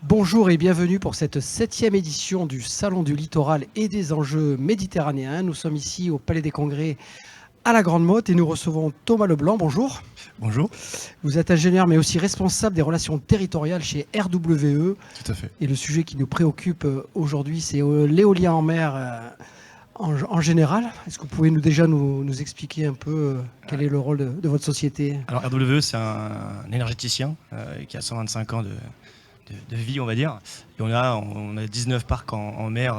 Bonjour et bienvenue pour cette 7e édition du Salon du Littoral et des enjeux méditerranéens. Nous sommes ici au Palais des Congrès à la Grande Motte et nous recevons Thomas Leblanc. Bonjour. Bonjour. Vous êtes ingénieur mais aussi responsable des relations territoriales chez RWE. Tout à fait. Et le sujet qui nous préoccupe aujourd'hui, c'est l'éolien en mer en général. Est-ce que vous pouvez nous expliquer un peu quel est le rôle de votre société? Alors RWE, c'est un énergéticien qui a 125 ans de vie, on va dire. Et on a 19 parcs en mer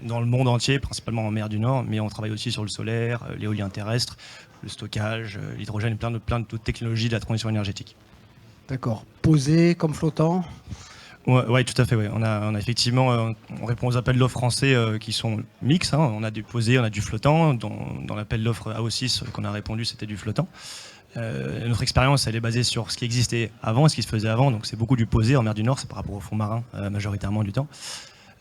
dans le monde entier, principalement en mer du Nord, mais on travaille aussi sur le solaire, l'éolien terrestre, le stockage, l'hydrogène, plein d'autres technologies de la transition énergétique. D'accord. Posé comme flottant? Ouais, tout à fait. Ouais. On a effectivement, on répond aux appels d'offres français qui sont mixtes. On a du posé, on a du flottant. Dans l'appel d'offres AO6 qu'on a répondu, c'était du flottant. Notre expérience, elle est basée sur ce qui existait avant, ce qui se faisait avant. Donc c'est beaucoup du posé en mer du Nord, c'est par rapport au fond marin majoritairement du temps.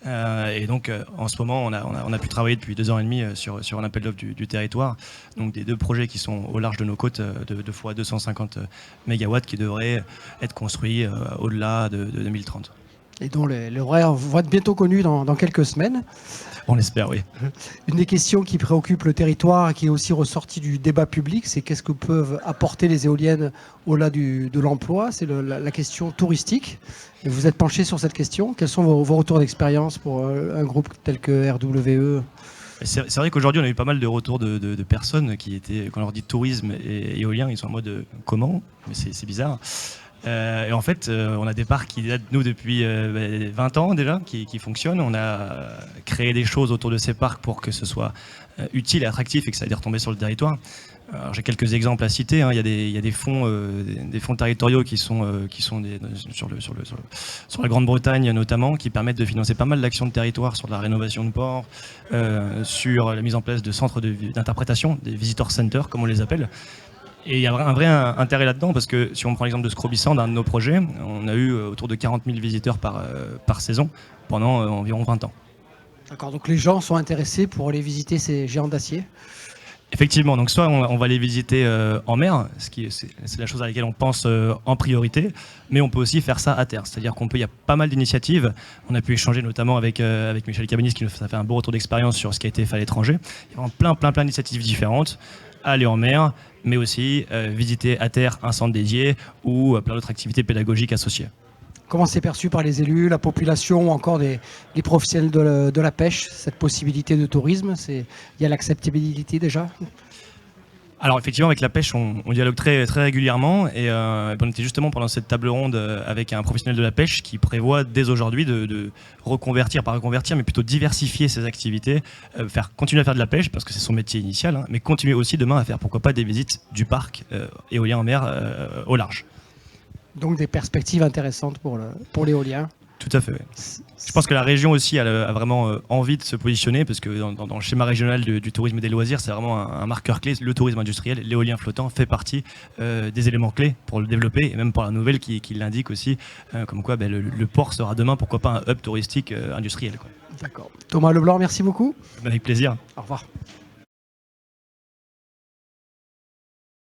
Et donc en ce moment, on a pu travailler depuis 2 ans et demi sur un appel d'offres du territoire. Donc des 2 projets qui sont au large de nos côtes, de 2 fois 250 MW qui devraient être construits au-delà de 2030. Et dont les horaires vont être bientôt connus dans quelques semaines. On l'espère, oui. Une des questions qui préoccupe le territoire et qui est aussi ressortie du débat public, c'est qu'est-ce que peuvent apporter les éoliennes au-delà de l'emploi? C'est la question touristique. Et vous êtes penché sur cette question. Quels sont vos retours d'expérience pour un groupe tel que RWE? C'est vrai qu'aujourd'hui, on a eu pas mal de retours de personnes qui étaient, quand on leur dit tourisme et éolien, ils sont en mode comment? Mais c'est bizarre. Et en fait, on a des parcs qui datent, nous, depuis 20 ans déjà, qui fonctionnent. On a créé des choses autour de ces parcs pour que ce soit utile et attractif et que ça ait des retombées sur le territoire. J'ai quelques exemples à citer. Il y a des fonds territoriaux qui sont sur la Grande-Bretagne notamment, qui permettent de financer pas mal d'actions de territoire sur la rénovation de ports, sur la mise en place de centres d'interprétation, des visitor centers, comme on les appelle. Et il y a un vrai intérêt là-dedans, parce que si on prend l'exemple de Scrobissand, d'un de nos projets, on a eu autour de 40 000 visiteurs par saison pendant environ 20 ans. D'accord, donc les gens sont intéressés pour aller visiter ces géants d'acier? Effectivement, donc soit on va les visiter en mer, c'est la chose à laquelle on pense en priorité, mais on peut aussi faire ça à terre. C'est-à-dire il y a pas mal d'initiatives. On a pu échanger notamment avec Michel Cabanis qui nous a fait un beau retour d'expérience sur ce qui a été fait à l'étranger. Il y a vraiment plein d'initiatives différentes. Aller en mer, mais aussi visiter à terre un centre dédié ou plein d'autres activités pédagogiques associées. Comment c'est perçu par les élus, la population ou encore les professionnels de la pêche, cette possibilité de tourisme? Il y a l'acceptabilité déjà? Alors effectivement, avec la pêche, on dialogue très régulièrement et on était justement pendant cette table ronde avec un professionnel de la pêche qui prévoit dès aujourd'hui de reconvertir, pas reconvertir, mais plutôt diversifier ses activités, continuer à faire de la pêche parce que c'est son métier initial, mais continuer aussi demain à faire pourquoi pas des visites du parc éolien en mer au large. Donc des perspectives intéressantes pour l'éolien. Tout à fait. Je pense que la région aussi a vraiment envie de se positionner parce que dans le schéma régional du tourisme et des loisirs, c'est vraiment un marqueur clé. Le tourisme industriel, l'éolien flottant fait partie des éléments clés pour le développer et même pour la nouvelle qui l'indique aussi, comme quoi le port sera demain, pourquoi pas un hub touristique industriel. D'accord. Thomas Leblanc, merci beaucoup. Avec plaisir. Au revoir.